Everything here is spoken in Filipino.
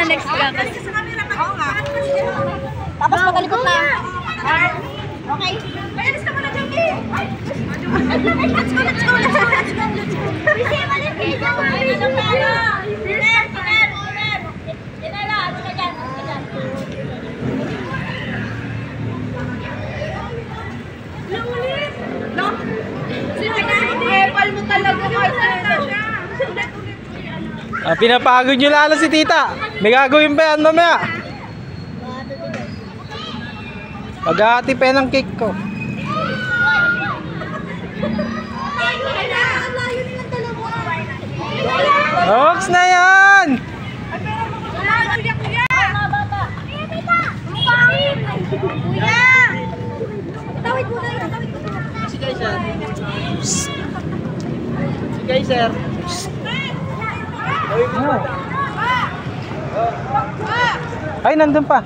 next ka. Oo nga. Tapos magalikot na. Okay. Alis ka muna, Jackie. Let's go. Kasi malit kayo dyan. Pinapagod nyo lalo si tita. May gagawin pa yan mamaya. Pag-aati pa ng cake ko. Ox na yan! Si Kaiser. Si Kaiser. Ay, nandun pa.